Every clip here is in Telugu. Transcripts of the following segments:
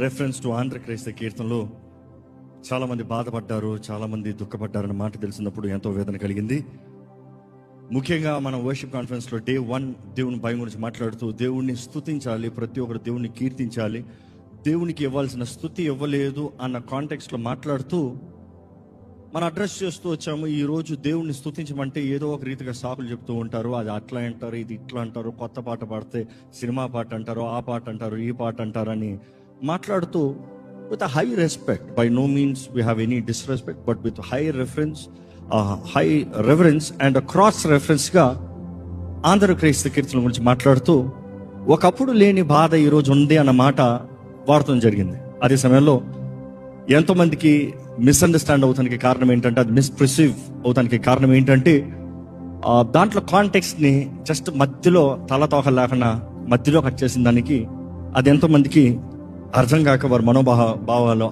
రెఫరెన్స్ టు ఆంధ్ర క్రైస్తవ కీర్తనలో చాలామంది బాధపడ్డారు, చాలామంది దుఃఖపడ్డారన్న మాట తెలిసినప్పుడు ఎంతో వేదన కలిగింది. ముఖ్యంగా మనం వర్షిప్ కాన్ఫరెన్స్లో డే 1 దేవుని భయం గురించి మాట్లాడుతూ దేవుణ్ణి స్తుతించాలి, ప్రతి ఒక్కరు దేవుణ్ణి కీర్తించాలి, దేవునికి ఇవ్వాల్సిన స్తుతి ఇవ్వలేదు అన్న కాంటెక్స్ట్లో మాట్లాడుతూ మనం అడ్రస్ చేస్తూ వచ్చాము. ఈరోజు దేవుణ్ణి స్తుతించమంటే ఏదో ఒక రీతిగా సాకులు చెప్తూ ఉంటారు. అది అట్లా అంటారు, ఇది ఇట్లా అంటారు, కొత్త పాట పాడితే సినిమా పాట అంటారు, ఆ పాట అంటారు, ఈ పాట అంటారు అని మాట్లాడుతూ with a high respect, by no means we have any disrespect, but with high reverence and a cross reference గా ఆంధ్ర క్రైస్తవ కీర్తనల గురించి మాట్లాడుతూ ఒకప్పుడు లేని బాధ ఈరోజు ఉంది అన్న మాట వాడటం జరిగింది. అదే సమయంలో ఎంతోమందికి మిస్అండర్స్టాండ్ అవుతానికి కారణం ఏంటంటే, అది మిస్ప్రిసీవ్ అవుతానికి కారణం ఏంటంటే దాంట్లో కాంటెక్స్ట్ని జస్ట్ మధ్యలో తలతోక లేకుండా మధ్యలో కట్ చేసిన దానికి అది ఎంతోమందికి అర్థం కాక వారి మనోభావాలు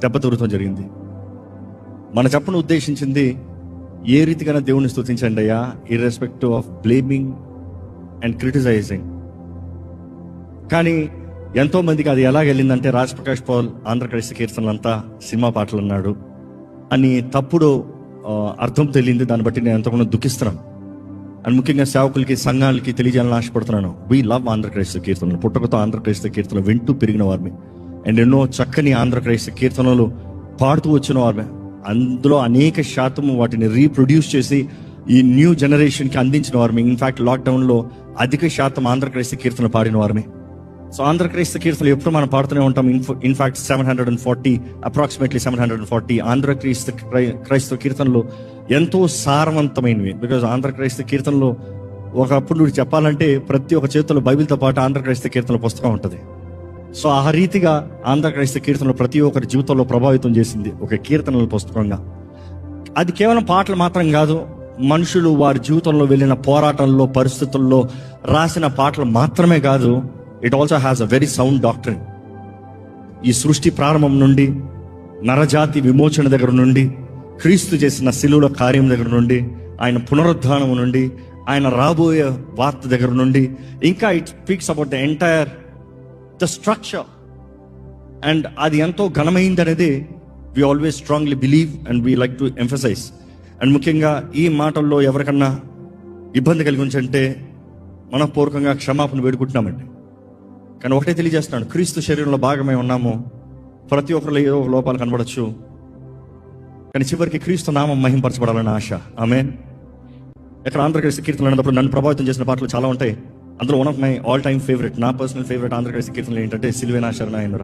దెబ్బతిరుగుతాం జరిగింది. మన చెప్పను ఉద్దేశించింది ఏ రీతిగా దేవుణ్ణి స్తుతించండి అయ్యా, irrespective of blaming and criticising. కానీ ఎంతో మందికి అది ఎలా వెళ్ళిందంటే, రాజ్ ప్రకాష్ పాల్ ఆంధ్ర క్రైస్తవ కీర్తనలంతా సినిమా పాటలు అన్నాడు అని తప్పుడు అర్థం తెలియంది. దాన్ని బట్టి నేను ఎంతగానో దుఃఖిస్తున్నాను. అండ్ ముఖ్యంగా సేవకులకి, సంఘాలకి తెలియజేయాలని ఆశపడుతున్నాను. వీ లవ్ ఆంధ్ర క్రైస్తవ కీర్తనలు. పుట్టకతో ఆంధ్ర క్రైస్తవ కీర్తనలు వింటూ పెరిగిన వారిని అండ్ ఎన్నో చక్కని ఆంధ్ర క్రైస్తవ కీర్తనలు పాడుతూ వచ్చిన వారిని, అందులో అనేక శాతం వాటిని రీప్రొడ్యూస్ చేసి ఈ న్యూ జనరేషన్కి అందించిన వారిని. ఇన్ఫ్యాక్ట్ లాక్డౌన్లో అధిక శాతం ఆంధ్ర క్రైస్తవ కీర్తనలు పాడిన వారిని. సో ఆంధ్ర క్రైస్తవ కీర్తనలు ఎప్పుడు మనం పాడుతూనే ఉంటాం. ఇన్ఫ్యాక్ట్ 740 అప్రాక్సిమేట్లీ 740 ఆంధ్ర క్రైస్తవ కీర్తనలు ఎంతో సారవంతమైనవి. బికాజ్ ఆంధ్ర క్రైస్తవ కీర్తనలో ఒకప్పుడు చెప్పాలంటే ప్రతి ఒక్క చేతుల్లో బైబిల్తో పాటు ఆంధ్ర క్రైస్తవ కీర్తనల పుస్తకం ఉంటుంది. సో ఆ రీతిగా ఆంధ్ర క్రైస్తవ కీర్తనలు ప్రతి ఒక్కరి జీవితంలో ప్రభావితం చేసింది ఒక కీర్తనల పుస్తకంగా. అది కేవలం పాటలు మాత్రం కాదు, మనుషులు వారి జీవితంలో వెళ్ళిన పోరాటంలో, పరిస్థితుల్లో రాసిన పాటలు మాత్రమే కాదు. It also has a very sound doctrine. ఈ సృష్టి ప్రారంభం నుండి, నరజాతి విమోచన దగ్గర నుండి, క్రీస్తు చేసిన శిలువల కార్యం దగ్గర నుండి, ఆయన పునరుద్ధానం నుండి, ఆయన రాబోయే వార్త దగ్గర నుండి, ఇంకా it speaks about the entire the structure. And అది ఎంతో ఘనమైంది అనేది we always strongly believe and we like to emphasise. And ముఖ్యంగా ఈ మాటల్లో ఎవరికన్నా ఇబ్బంది కలిగి ఉంచంటే మనపూర్వకంగా క్షమాపణ వేడుకుంటున్నామండి. కానీ ఒకటే తెలియజేస్తున్నాను, క్రీస్తు శరీరంలో భాగమై ఉన్నాము. ప్రతి ఒక్కరిలో ఏదో ఒక లోపాలు కనబడచ్చు, కానీ చివరికి క్రీస్తు నామం మహింపరచబడాలని ఆశ. ఆమేన్. ఇక్కడ ఆంధ్ర క్రైస్తవ కీర్తనలు అన్నప్పుడు నన్ను ప్రభావితం చేసిన పాటలు చాలా ఉంటాయి. అందులో one of my all time favourite, నా పర్సనల్ ఫేవరెట్ ఆంధ్ర క్రైస్తవ కీర్తనలు ఏంటంటే సిలువేనా శరణాయన.